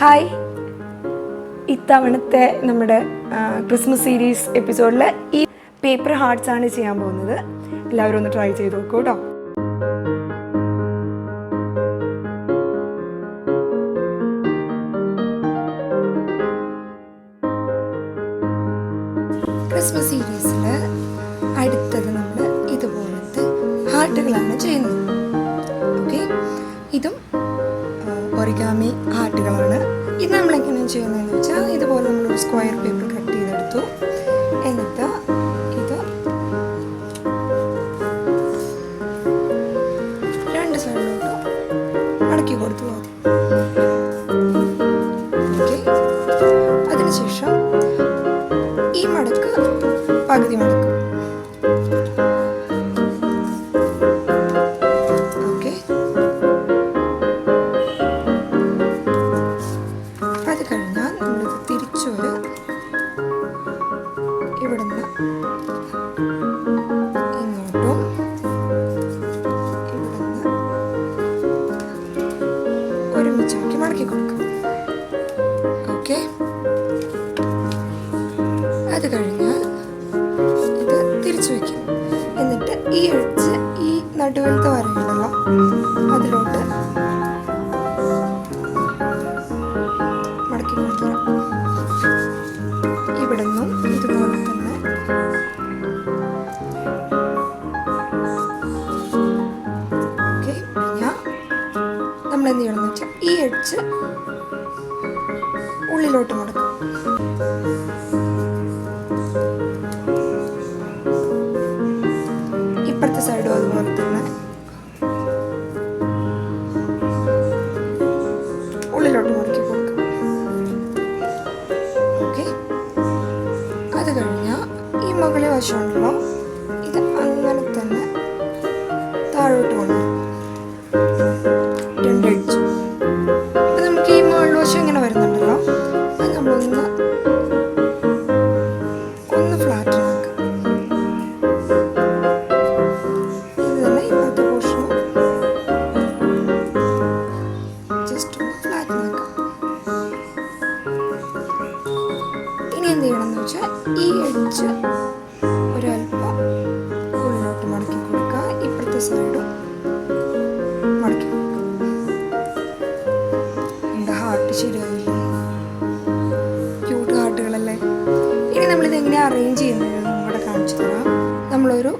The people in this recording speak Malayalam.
ഹായ്, ഇത്തവണത്തെ നമ്മുടെ ക്രിസ്മസ് സീരീസ് എപ്പിസോഡിൽ ഈ പേപ്പർ ഹാർട്ട്സ് ആണ് ചെയ്യാൻ പോകുന്നത്. എല്ലാവരും ഒന്ന് ട്രൈ ചെയ്ത് നോക്കൂ കേട്ടോ. ക്രിസ്മസ് സീരീസിൽ അടുത്തത് നമ്മൾ ഇതുപോലത്തെ ഹാർട്ടുകളാണ് ചെയ്യുന്നത്. ഓക്കെ, ഇതും ഒറിഗാമി ഹാർട്ടുകളാണ്. ഇത് നമ്മളെങ്ങനെയാണ് ചെയ്യുന്നതെന്ന് വെച്ചാൽ ഇതുപോലെ നമ്മളൊരു സ്ക്വയർ പേപ്പർ കട്ട് ചെയ്തെടുത്തു. എന്നിട്ട് ഇത് രണ്ട് സൈഡിലോട്ട് മടക്കി കൊടുത്തു മതി. ഓക്കെ, അതിനുശേഷം ഈ മടക്ക് പകുതി മടക്ക്. ഓക്കെ, അത് കഴിഞ്ഞാൽ നമ്മളിത് തിരിച്ചൊരു ഇവിടുന്ന് ഇങ്ങോട്ടും ഇവിടുന്ന് ഒരുമിച്ചാക്കി മടക്കി കൊടുക്കും. ഓക്കെ, അത് കഴിഞ്ഞാൽ ഇത് തിരിച്ചു വയ്ക്കും. എന്നിട്ട് ഈ എഡ്ജ് ഈ നടുവിലത്തെ വരയുണ്ടല്ലോ അതിലോട്ട് മടക്കി കൊടുക്കുക. ഇവിടെ നിന്നും ഇതുപോലെ തന്നെ ഓക്കെ. പിന്നെ നമ്മൾ എന്ത് ചെയ്യണമെന്ന് വെച്ചാൽ ഈ എഡ്ജ് ഉള്ളിലോട്ട് മടക്കും. ഇപ്പുറത്തെ സൈഡും അതുപോലെ തന്നെ ഉള്ളിലോട്ട് മടക്കി കൊടുക്കും. ഓക്കെ, അത് കഴിഞ്ഞാൽ ഈ മുകളിൽ വശമുണ്ടല്ലോ ഇത് അങ്ങനെ തന്നെ താഴോട്ട് കൊണ്ടുവരും. രണ്ട് അടിച്ചു. അപ്പം നമുക്ക് ഈ മുകളിൽ വശം ഇങ്ങനെ വരുന്നുണ്ടല്ലോ, അത് നമ്മളൊന്ന് ഫ്ലാറ്റ് ആക്കാം. ഇത് തന്നെ ഇപ്പോഴത്തെ പോർഷനും ജസ്റ്റ് ഒന്ന് ഫ്ലാറ്റ് ആക്കാം. ഇനി എന്ത് ചെയ്യണമെന്ന് വെച്ചാൽ ഈ എഡ്ജ് ഒരല്പം ഉള്ളിലോട്ട് മടക്കി കൊടുക്കുക. ഇപ്പുറത്തെ സൈഡും മടക്കി കൊടുക്കുക. എൻ്റെ ഹാർട്ട് ശരിയാവില്ലേ? ക്യൂട്ട് ഹാർട്ടുകളല്ലേ. ഇനി നമ്മളിത് എങ്ങനെയാണ് അറേഞ്ച് ചെയ്യുന്നത് ഇവിടെ കാണിച്ചു തരാം. നമ്മളൊരു